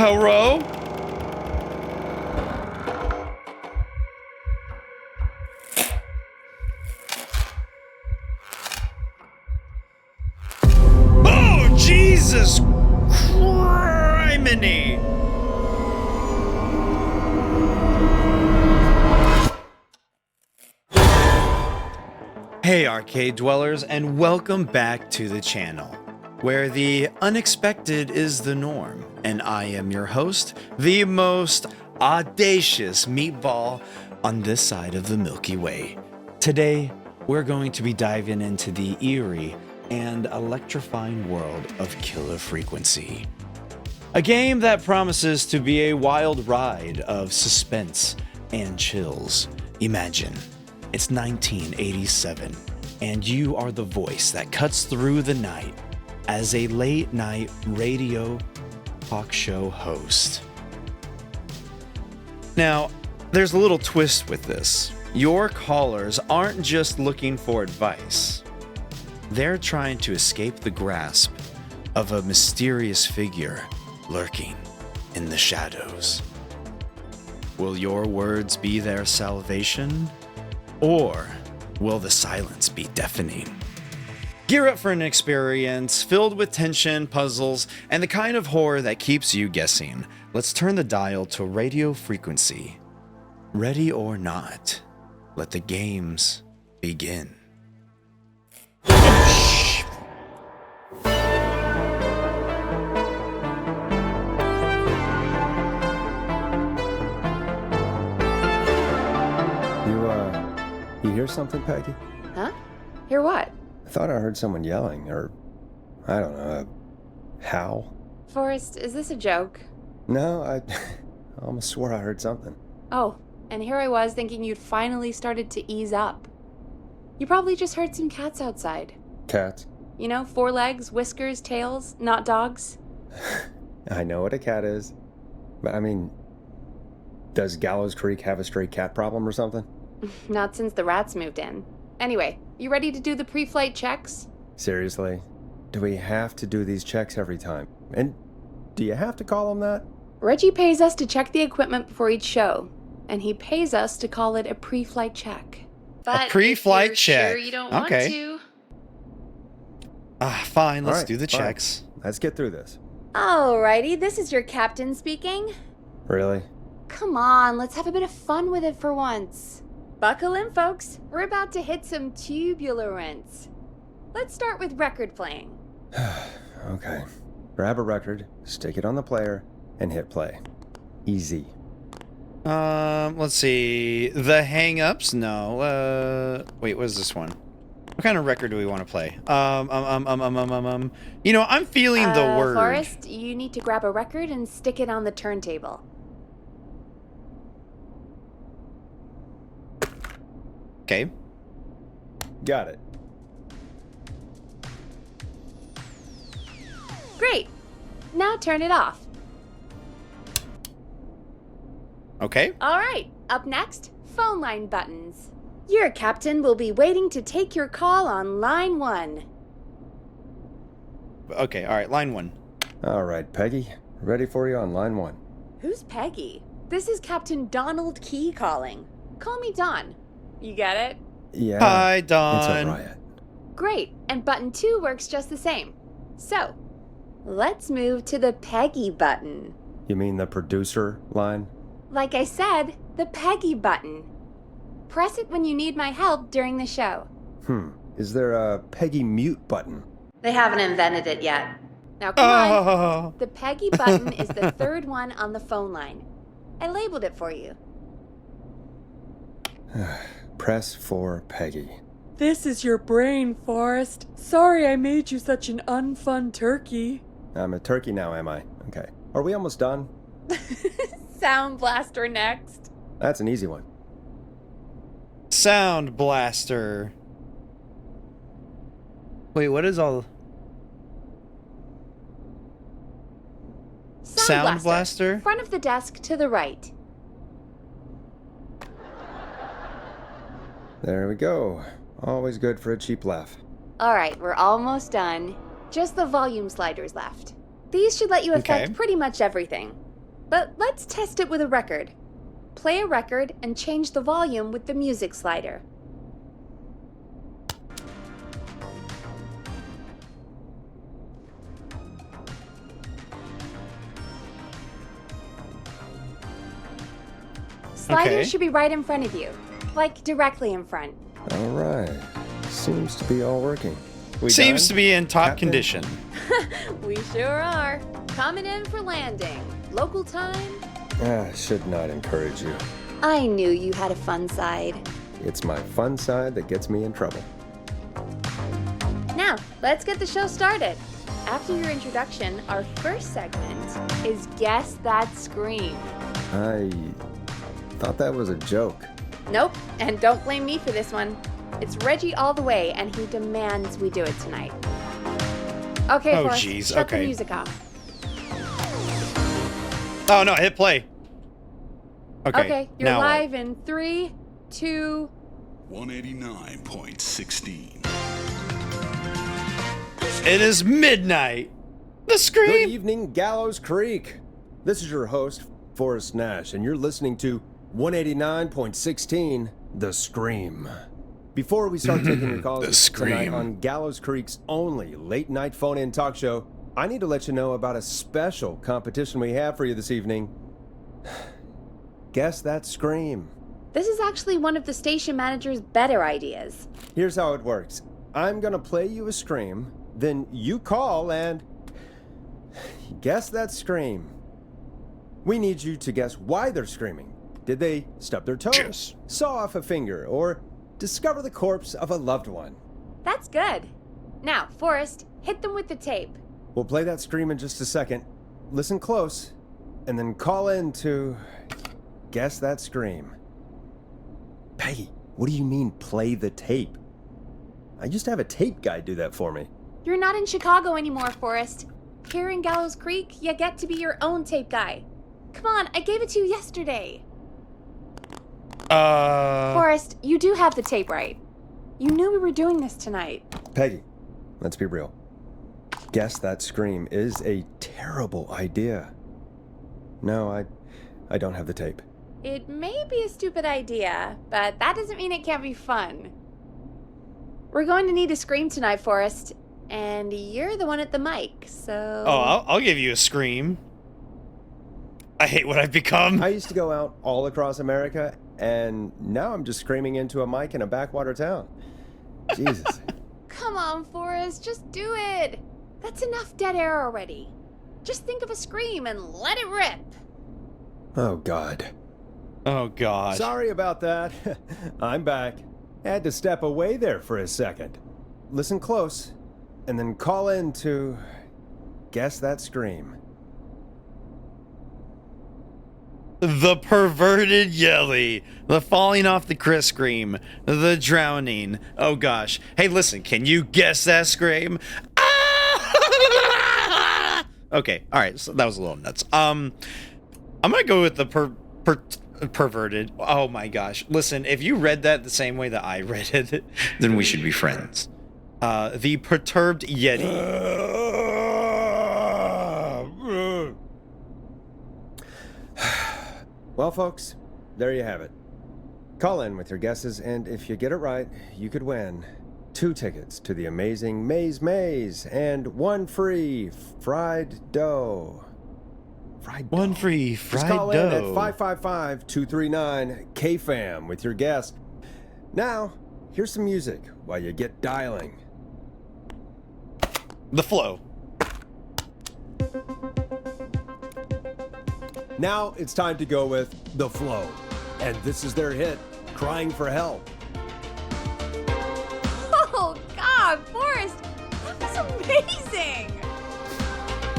Hello? Oh, Jesus criminy! Hey arcade dwellers, and welcome back to the channel, where the unexpected is the norm, and I am your host, the most audacious meatball on this side of the Milky Way. Today, we're going to be diving into the eerie and electrifying world of Killer Frequency. A game that promises to be a wild ride of suspense and chills. Imagine it's 1987, and you are the voice that cuts through the night as a late-night radio talk show host. Now, there's a little twist with this. Your callers aren't just looking for advice. They're trying to escape the grasp of a mysterious figure lurking in the shadows. Will your words be their salvation? Or will the silence be deafening? Gear up for an experience filled with tension, puzzles, and the kind of horror that keeps you guessing. Let's turn the dial to radio frequency. Ready or not, let the games begin. You hear something, Peggy? Huh? Hear what? I thought I heard someone yelling, or, I don't know, a howl. Forrest, is this a joke? No, I almost swore I heard something. Oh, and here I was thinking you'd finally started to ease up. You probably just heard some cats outside. Cats? You know, 4 legs, whiskers, tails, not dogs. I know what a cat is, but I mean, does Gallows Creek have a stray cat problem or something? Not since the rats moved in. Anyway, you ready to do the pre-flight checks? Seriously? Do we have to do these checks every time? And do you have to call them that? Reggie pays us to check the equipment before each show, and he pays us to call it a pre-flight check. But a pre-flight check. Sure you don't okay. want to. Fine, let's All right, do the fine. checks. Let's get through this. Alrighty, this is your captain speaking. Really? Come on, let's have a bit of fun with it for once. Buckle in, folks. We're about to hit some tubulence. Let's start with record playing. Okay. Grab a record, stick it on the player, and hit play. Easy. Let's see. The Hang-Ups? No. Wait, what is this one? What kind of record do we want to play? You know, I'm feeling the word. Forrest, you need to grab a record and stick it on the turntable. Okay. Got it. Great. Now turn it off. Okay. All right. Up next, phone line buttons. Your captain will be waiting to take your call on line 1. Okay, all right, line 1. All right, Peggy. Ready for you on line 1. Who's Peggy? This is Captain Donald Key calling. Call me Don. You get it? Yeah. Hi, Don. It's a riot. Great, and button 2 works just the same. So, let's move to the Peggy button. You mean the producer line? Like I said, the Peggy button. Press it when you need my help during the show. Is there a Peggy mute button? They haven't invented it yet. Now come on. Oh. The Peggy button is the 3rd one on the phone line. I labeled it for you. Press for Peggy. This is your brain, Forrest. Sorry I made you such an unfun turkey. I'm a turkey now, am I? Okay. Are we almost done? Sound Blaster next. That's an easy one. Sound Blaster. Wait, what is all... Sound Blaster? Front of the desk to the right. There we go. Always good for a cheap laugh. Alright, we're almost done. Just the volume sliders left. These should let you affect Okay. pretty much everything. But let's test it with a record. Play a record and change the volume with the music slider. Slider Okay. should be right in front of you, like directly in front. All right. Seems to be all working. We Seems done? to be in top Captain? condition. We sure are. Coming in for landing. Local time? Should not encourage you. I knew you had a fun side. It's my fun side that gets me in trouble. Now, let's get the show started. After your introduction, our first segment is Guess That Scream. I thought that was a joke. Nope, and don't blame me for this one. It's Reggie all the way, and he demands we do it tonight. Okay, Oh, Forrest, jeez, shut okay. the music off. Oh no, hit play. Okay, you're now what? live in 3, 2... 189.16. It is midnight. The Good scream. evening, Gallows Creek. This is your host, Forrest Nash, and you're listening to 189.16, The Scream. Before we start taking your calls The Scream. tonight on Gallows Creek's only late-night phone-in talk show, I need to let you know about a special competition we have for you this evening. Guess That Scream. This is actually one of the station manager's better ideas. Here's how it works. I'm gonna play you a scream, then you call and guess that scream. We need you to guess why they're screaming. Did they stub their toes, Yes. saw off a finger, or discover the corpse of a loved one? That's good. Now, Forrest, hit them with the tape. We'll play that scream in just a second. Listen close, and then call in to guess that scream. Peggy, what do you mean play the tape? I used to have a tape guy do that for me. You're not in Chicago anymore, Forrest. Here in Gallows Creek, you get to be your own tape guy. Come on, I gave it to you yesterday. Forrest, you do have the tape right. You knew we were doing this tonight. Peggy, let's be real. Guess that scream is a terrible idea. No, I don't have the tape. It may be a stupid idea, but that doesn't mean it can't be fun. We're going to need a scream tonight, Forrest, and you're the one at the mic, so... Oh, I'll give you a scream. I hate what I've become. I used to go out all across America, and now I'm just screaming into a mic in a backwater town. Jesus. Come on, Forrest, just do it. That's enough dead air already. Just think of a scream and let it rip. Oh, God. Oh God. Sorry about that. I'm back. Had to step away there for a second. Listen close, and then call in to guess that scream. The perverted yelly, the falling off the Chris scream, the drowning. Oh gosh. Hey, listen, can you guess that scream? Ah! Okay, all right. So that was a little nuts. I'm gonna go with the perverted. Oh my gosh. Listen, if you read that the same way that I read it, then we should be friends. The perturbed yeti. Well, folks, there you have it. Call in with your guesses, and if you get it right, you could win 2 tickets to the amazing Maze and 1 free fried dough. Fried dough. One free Just fried call in at dough. 555-239-KFAM with your guess. Now, here's some music while you get dialing. The flow. Now it's time to go with The Flow. And this is their hit, Crying for Help. Oh, God, Forrest, that was amazing.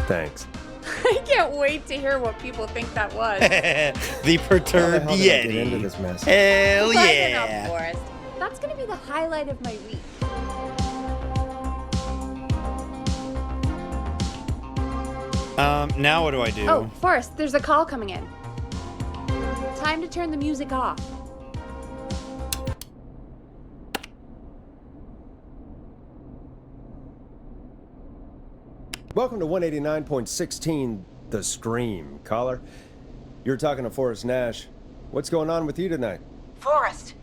Thanks. I can't wait to hear what people think that was. The perturbed How the hell did I get into yeti. this mess? Hell Lighten up, yeah. Forrest. That's going to be the highlight of my week. Now what do I do? Oh, Forrest, there's a call coming in. Time to turn the music off. Welcome to 189.16, The Scream. Caller, You're talking to Forrest Nash. What's going on with you tonight? Forrest!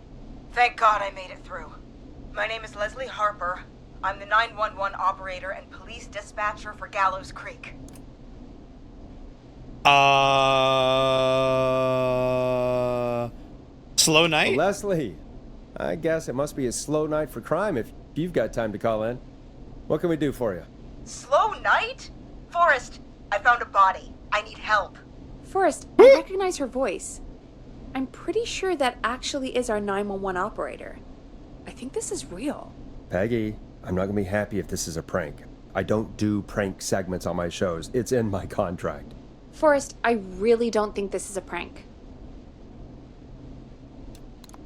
Thank God I made it through. My name is Leslie Harper. I'm the 911 operator and police dispatcher for Gallows Creek. Slow night? Leslie, I guess it must be a slow night for crime if you've got time to call in. What can we do for you? Slow night? Forrest, I found a body. I need help. Forrest, I recognize her voice. I'm pretty sure that actually is our 911 operator. I think this is real. Peggy, I'm not gonna be happy if this is a prank. I don't do prank segments on my shows. It's in my contract. Forrest, I really don't think this is a prank.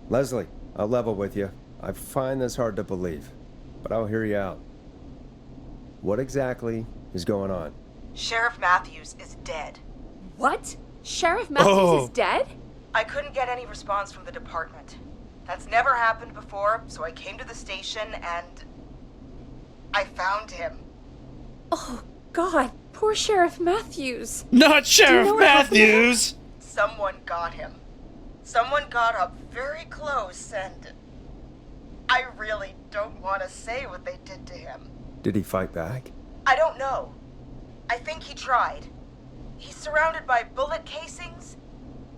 Leslie, I'll level with you. I find this hard to believe, but I'll hear you out. What exactly is going on? Sheriff Matthews is dead. What? Sheriff Matthews is dead? I couldn't get any response from the department. That's never happened before, so I came to the station and I found him. Oh, God. Poor Sheriff Matthews. Not Sheriff know what happened to him? Matthews! Someone got him. Someone got up very close and I really don't want to say what they did to him. Did he fight back? I don't know. I think he tried. He's surrounded by bullet casings.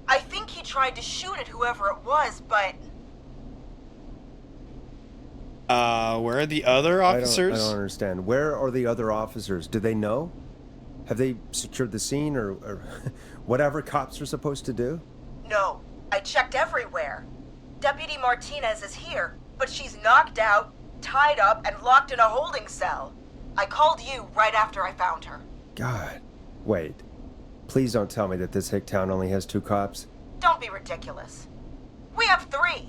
I think he tried to shoot at whoever it was, but Where are the other officers? I don't understand. Where are the other officers? Do they know? Have they secured the scene or whatever cops are supposed to do? no. I checked everywhere. Deputy Martinez is here, but she's knocked out, tied up, and locked in a holding cell. I called you right after I found her. God. Wait. Please don't tell me that this hick town only has 2 cops. Don't be ridiculous. We have 3.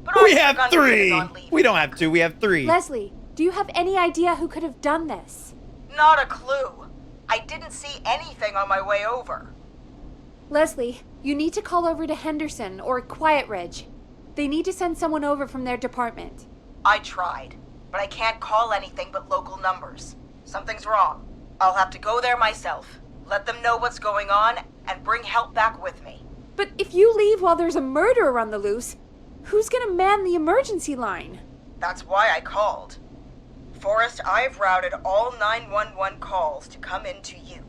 But We Officer have Gunn is 3! on leave. We don't have 2, we have 3. Leslie, do you have any idea who could have done this? Not a clue. I didn't see anything on my way over. Leslie, you need to call over to Henderson or Quiet Ridge. They need to send someone over from their department. I tried, but I can't call anything but local numbers. Something's wrong. I'll have to go there myself, let them know what's going on, and bring help back with me. But if you leave while there's a murderer on the loose, who's gonna man the emergency line? That's why I called. Forrest, I've routed all 911 calls to come in to you.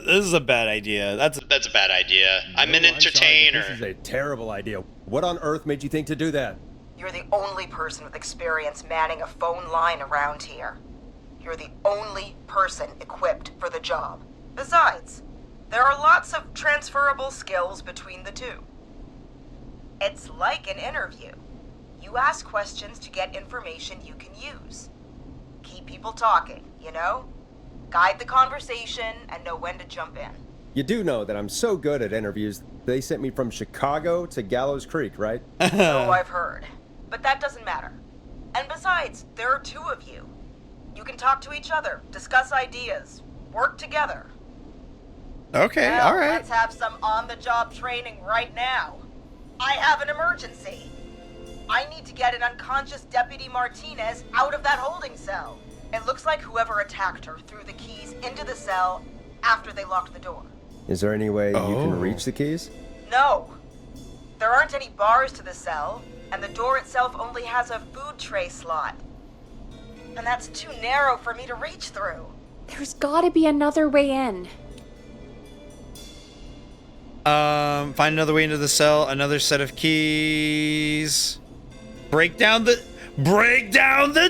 This is a bad idea. That's a bad idea. I'm an No, sorry, but entertainer. This is a terrible idea. What on earth made you think to do that? You're the only person with experience manning a phone line around here. You're the only person equipped for the job. Besides, there are lots of transferable skills between the two. It's like an interview. You ask questions to get information you can use. Keep people talking, you know? Guide the conversation and know when to jump in. You do know that I'm so good at interviews, they sent me from Chicago to Gallows Creek, right? So I've heard. But that doesn't matter. And besides, there are 2 of you. You can talk to each other, discuss ideas, work together. Okay, Well, alright. let's have some on-the-job training right now. I have an emergency. I need to get an unconscious Deputy Martinez out of that holding cell. It looks like whoever attacked her threw the keys into the cell after they locked the door. Is there any way you Oh. can reach the keys? No. There aren't any bars to the cell, and the door itself only has a food tray slot. And that's too narrow for me to reach through. There's gotta be another way in. Find another way into the cell, another set of keys. Break down the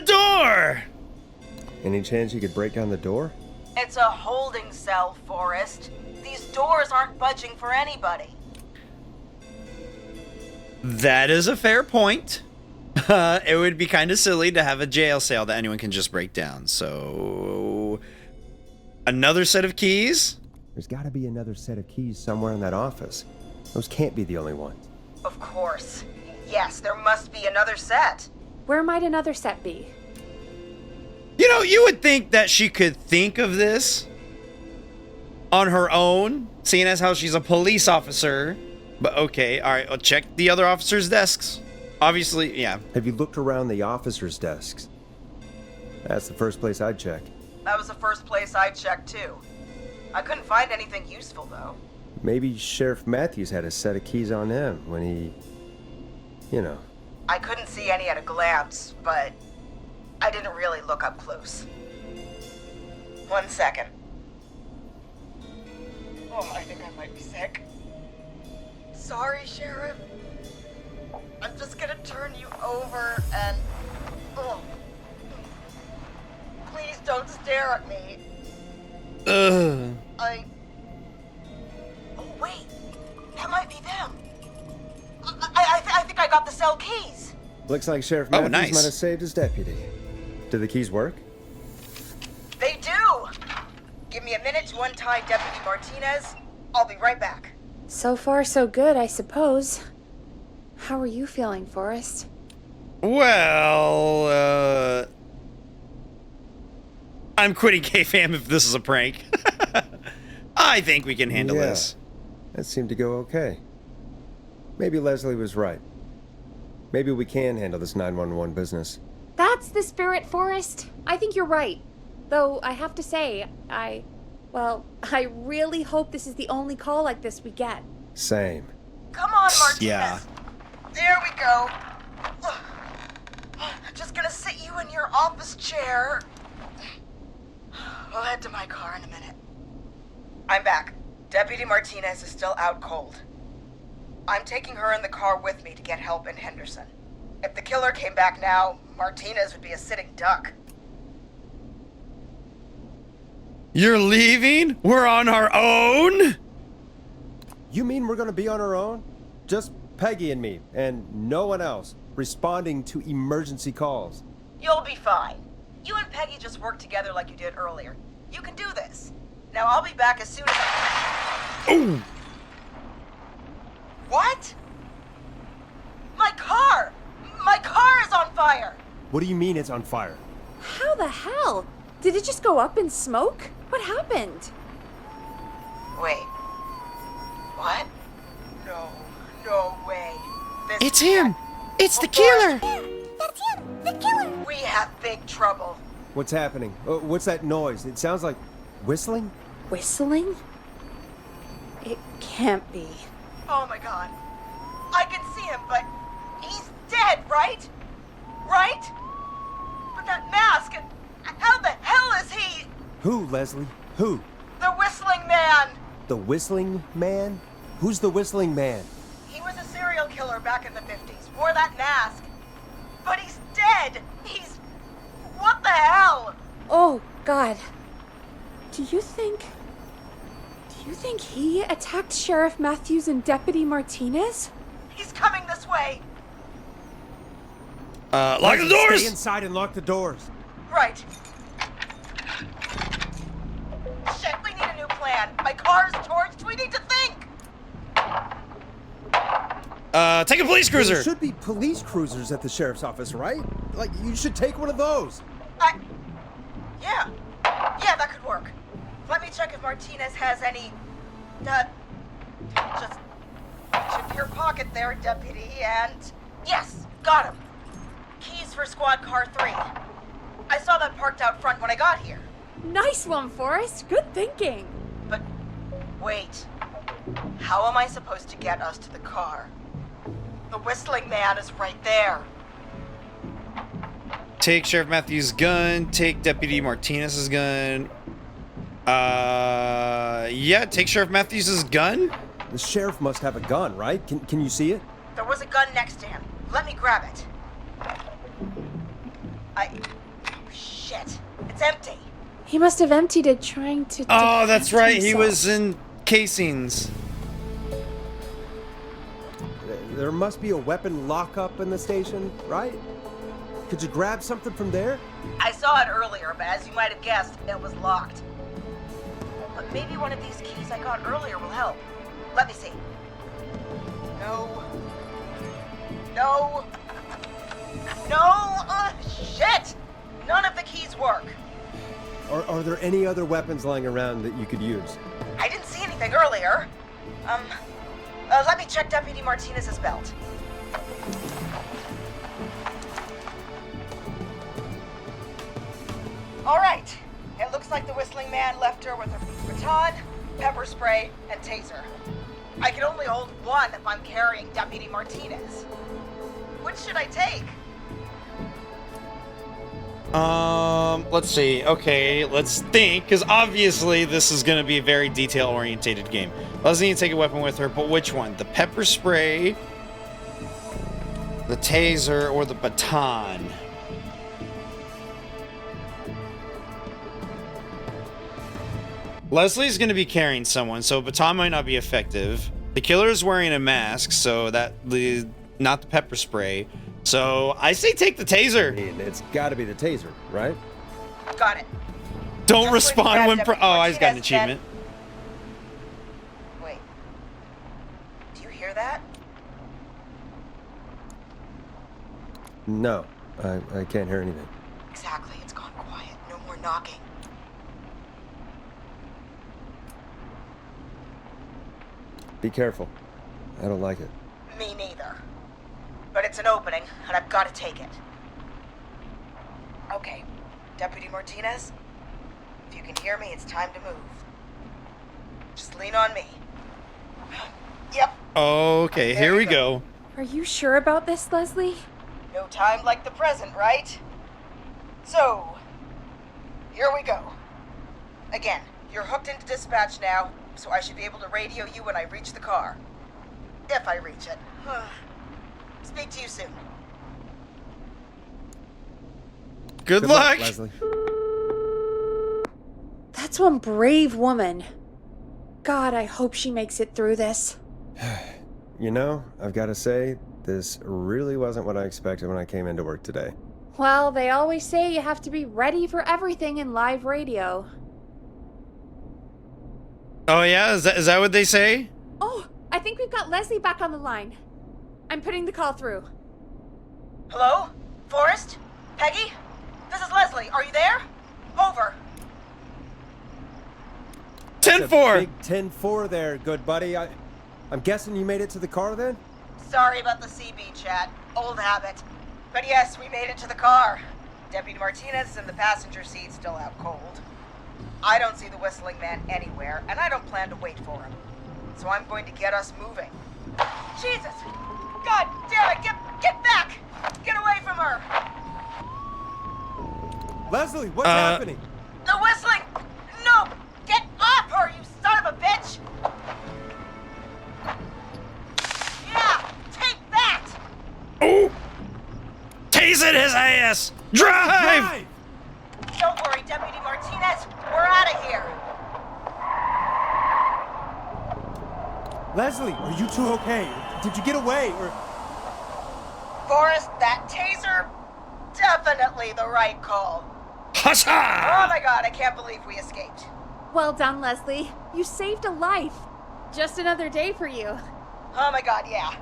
door! Any chance you could break down the door? It's a holding cell, Forrest. These doors aren't budging for anybody. That is a fair point. It would be kind of silly to have a jail cell that anyone can just break down. So, another set of keys? There's got to be another set of keys somewhere in that office. Those can't be the only ones. Of course. Yes, there must be another set. Where might another set be? You know, you would think that she could think of this on her own, seeing as how she's a police officer. But okay, all right, I'll check the other officers' desks. Obviously, yeah. Have you looked around the officers' desks? That's the first place I'd check. That was the first place I checked, too. I couldn't find anything useful, though. Maybe Sheriff Matthews had a set of keys on him when he... You know. I couldn't see any at a glance, but I didn't really look up close. 1 second. Oh, I think I might be sick. Sorry, Sheriff. I'm just gonna turn you over and... Oh. Please don't stare at me. Ugh. Oh, wait. That might be them. I think I got the cell keys. Looks like Sheriff Matthews nice. might have saved his deputy. Did the keys work? They do! Give me a minute to untie Deputy Martinez. I'll be right back. So far, so good, I suppose. How are you feeling, Forrest? Well, I'm quitting K-Fam if this is a prank. I think we can handle this. That seemed to go okay. Maybe Leslie was right. Maybe we can handle this 911 business. That's the spirit, Forrest. I think you're right. Though, I have to say, I really hope this is the only call like this we get. Same. Come on, Martinez. Yeah. There we go. Just gonna sit you in your office chair. We'll head to my car in a minute. I'm back. Deputy Martinez is still out cold. I'm taking her in the car with me to get help in Henderson. If the killer came back now, Martinez would be a sitting duck. You're leaving? We're on our own? You mean we're gonna be on our own? Just Peggy and me, and no one else, responding to emergency calls. You'll be fine. You and Peggy just work together like you did earlier. You can do this. Now I'll be back as soon as I... Ooh. What? My car! My car is on fire! What do you mean it's on fire? How the hell? Did it just go up in smoke? What happened? Wait. What? No way. This It's him! It's the killer! That's him! The killer! We have big trouble. What's happening? What's that noise? It sounds like whistling? Whistling? It can't be. Oh my god. I can see him, but he's dead, right? Right? But that mask, how the hell is he? Who, Leslie? Who? The Whistling Man! The Whistling Man? Who's the Whistling Man? He was a serial killer back in the 50s, wore that mask. But he's dead! He's... What the hell? Oh, God. Do you think he attacked Sheriff Matthews and Deputy Martinez? He's coming this way. Lock the doors! Stay inside and lock the doors. Right. Shit, we need a new plan. My car is torched. We need to think. Take a police There cruiser! should be police cruisers at the sheriff's office, right? Like, you should take one of those. Yeah, that could work. Let me check if Martinez has any, just reach into your pocket there, deputy, and yes, got him. Keys for squad car 3. I saw that parked out front when I got here. Nice one, Forrest. Good thinking. But wait, how am I supposed to get us to the car? The Whistling Man is right there. Take Sheriff Matthews' gun, take Deputy Martinez's gun. Yeah, take Sheriff Matthews' gun? The sheriff must have a gun, right? Can you see it? There was a gun next to him. Let me grab it. Oh, shit. It's empty. He must have emptied it trying to. Oh, that's defend right. He himself. was in casings. There must be a weapon lockup in the station, right? Could you grab something from there? I saw it earlier, but as you might have guessed, it was locked. But maybe one of these keys I got earlier will help. Let me see. No. Shit! None of the keys work. Are there any other weapons lying around that you could use? I didn't see anything earlier. Let me check Deputy Martinez's belt. All right. It looks like the Whistling Man left her with her Baton, pepper spray, and taser. I can only hold one if I'm carrying Deputy Martinez. Which should I take? Let's see. Okay, let's think, because obviously this is going to be a very detail-orientated game. Leslie needs to take a weapon with her, but which one? The pepper spray, the taser, or the baton? Leslie's going to be carrying someone, so a baton might not be effective. The killer is wearing a mask, so not the pepper spray. So I say take the taser. I mean, it's got to be the taser, right? Got it. Don't Just respond when Deputy oh, I just got an Martinez, achievement. Wait. Do you hear that? No, I can't hear anything. Exactly. It's gone quiet. No more knocking. Be careful. I don't like it. Me neither. But it's an opening, and I've got to take it. Okay, Deputy Martinez, if you can hear me, it's time to move. Just lean on me. Yep, Okay, There here you we go. go. Are you sure about this, Leslie? no time like the present, right? So, here we go. Again, you're hooked into dispatch now, so I should be able to radio you when I reach the car. If I reach it. Speak to you soon. Good luck. Leslie. That's one brave woman. God, I hope she makes it through this. You know, I've got to say, this really wasn't what I expected when I came into work today. Well, they always say you have to be ready for everything in live radio. Oh yeah, is that what they say? Oh, I think we've got Leslie back on the line. I'm putting the call through. Hello? Forrest? Peggy? This is Leslie. Are you there? Over. 10-4. Big 10-4 there, good buddy. I'm guessing you made it to the car then? Sorry about the CB chat. Old habit. But yes, we made it to the car. Deputy Martinez is in the passenger seat, still out cold. I don't see the whistling man anywhere, and I don't plan to wait for him. So I'm going to get us moving. Jesus! God damn it! Get back! Get away from her! Leslie, what's happening? The whistling! No! Get off her, you son of a bitch! Yeah! Take that! Oh! Tasing his ass! Drive! Don't worry, Deputy Martinez. We're out of here. Leslie, are you two okay? Did you get away or... Forrest, that taser, definitely the right call. Oh Hussa! my god, I can't believe we escaped. Well done, Leslie. You saved a life. Just another day for you. Oh my god, yeah.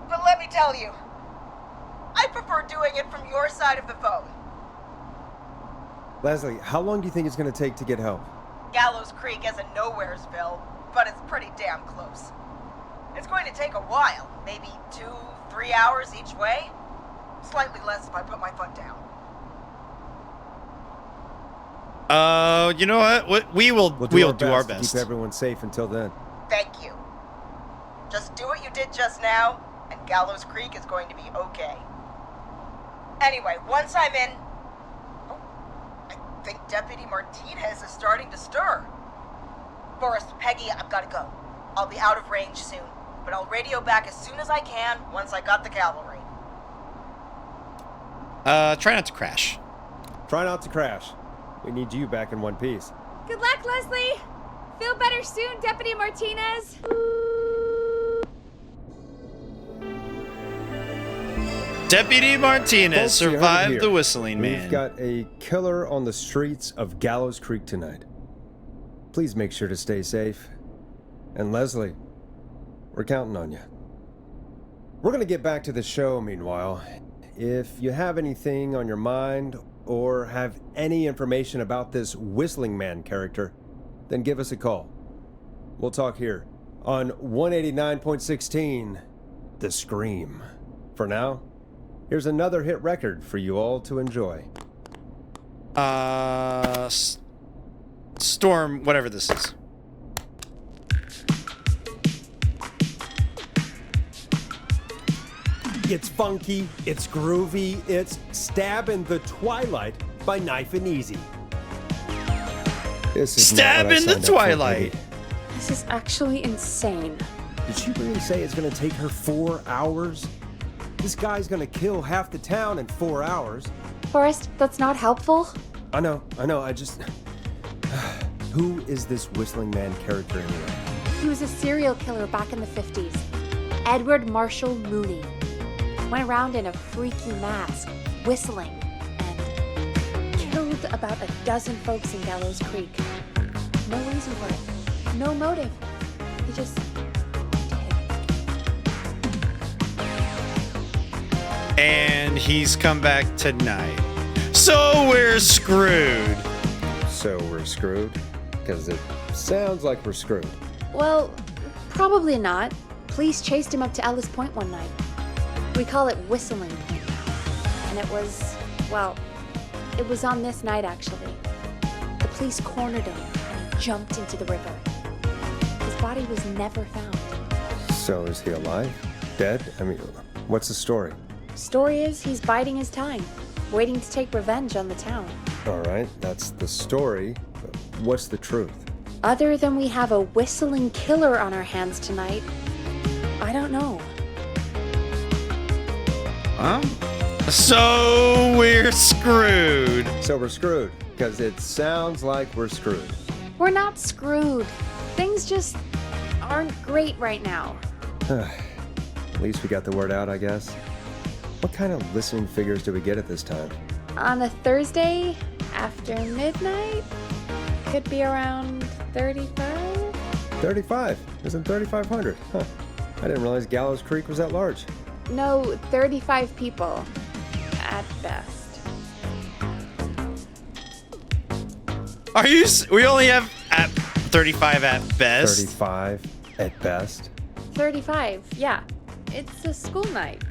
But let me tell you, I prefer doing it from your side of the phone. Leslie, how long do you think it's going to take to get help? Gallows Creek isn't Nowheresville, but it's pretty damn close. It's going to take a while, maybe 2-3 hours each way. Slightly less if I put my foot down. You know what? We'll do our to best. keep everyone safe until then. Thank you. Just do what you did just now, and Gallows Creek is going to be okay. Anyway, once I'm in... Oh, I think Deputy Martinez is starting to stir. Forrest, Peggy, I've got to go. I'll be out of range soon, but I'll radio back as soon as I can once I got the cavalry. Try not to crash. Try not to crash. We need you back in one piece. Good luck, Leslie. Feel better soon, Deputy Martinez. Deputy Martinez Folks, you heard it survived here. the whistling man. We've got a killer on the streets of Gallows Creek tonight. Please make sure to stay safe. And Leslie, we're counting on you. We're going to get back to the show meanwhile. If you have anything on your mind or have any information about this Whistling Man character, then give us a call. We'll talk here on 189.16, The Scream. For now, here's another hit record for you all to enjoy. Storm, whatever this is. It's funky, it's groovy, it's Stab in the Twilight by Knife and Easy. This is Stab in the Twilight. This is actually insane. Did she really say it's gonna take her 4 hours? This guy's gonna kill half the town in 4 hours. Forrest, that's not helpful. I know, I just... Who is this Whistling Man character anyway? He was a serial killer back in the 50s. Edward Marshall Mooney. Went around in a freaky mask, whistling, and killed about a dozen folks in Gallows Creek. No reason for it. No motive. He just did. And he's come back tonight. So we're screwed. So we're screwed? Because it sounds like we're screwed. Well, probably not. Police chased him up to Ellis Point one night. We call it Whistling Point. And it was, well, it was on this night actually. The police cornered him and he jumped into the river. His body was never found. So is he alive? Dead? I mean, what's the story? Story is he's biding his time, waiting to take revenge on the town. All right, that's the story. But what's the truth? Other than we have a whistling killer on our hands tonight, I don't know. Huh? So we're screwed. So we're screwed, because it sounds like we're screwed. We're not screwed. Things just aren't great right now. At least we got the word out, I guess. What kind of listening figures do we get at this time? On a Thursday after midnight, could be around 35? 35. Isn't 3,500? Huh. I didn't realize Gallows Creek was that large. No, 35 people at best. Are you? We only have at 35 at best. 35 at best. 35, yeah. It's a school night.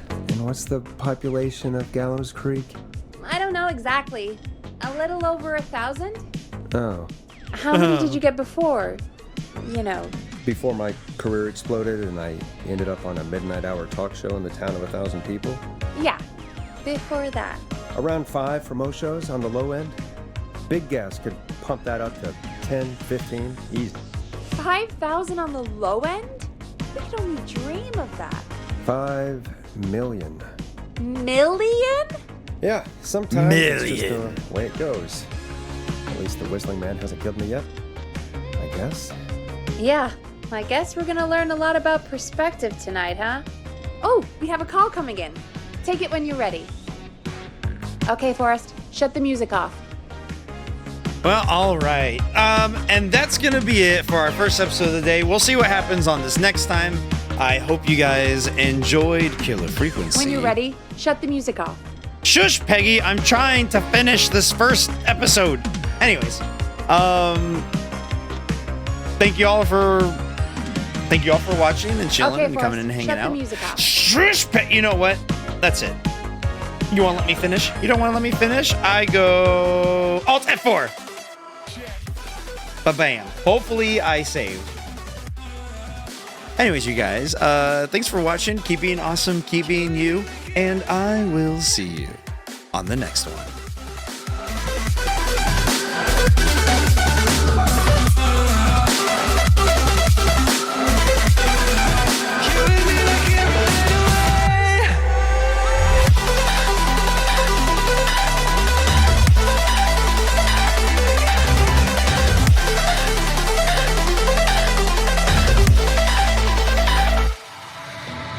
And what's the population of Gallows Creek? I don't know exactly. A little over 1,000? Oh. How many did you get before? You know. Before my career exploded and I ended up on a midnight hour talk show in the town of 1,000 people? Yeah, before that. Around 5 for most shows on the low end. Big gas could pump that up to 10, 15, easy. 5,000 on the low end? We could only dream of that. 5 million. Million? Yeah, sometimes it's just Million. the way it goes. At least the Whistling Man hasn't killed me yet, I guess. Yeah, I guess we're gonna learn a lot about perspective tonight, huh? Oh, we have a call coming in. Take it when you're ready. Okay, Forrest, shut the music off. Well, all right. And that's going to be it for our first episode of the day. We'll see what happens on this next time. I hope you guys enjoyed Killer Frequency. When you're ready, shut the music off. Shush, Peggy. I'm trying to finish this first episode. Anyways, thank you all for watching and chilling Okay, and coming and hanging shut out. the music off. Shush, Peggy. You know what? That's it. You want to let me finish? You don't want to let me finish? I go Alt F4. Ba-bam. Hopefully I saved. Anyways, you guys, thanks for watching. Keep being awesome. Keep being you. And I will see you on the next one.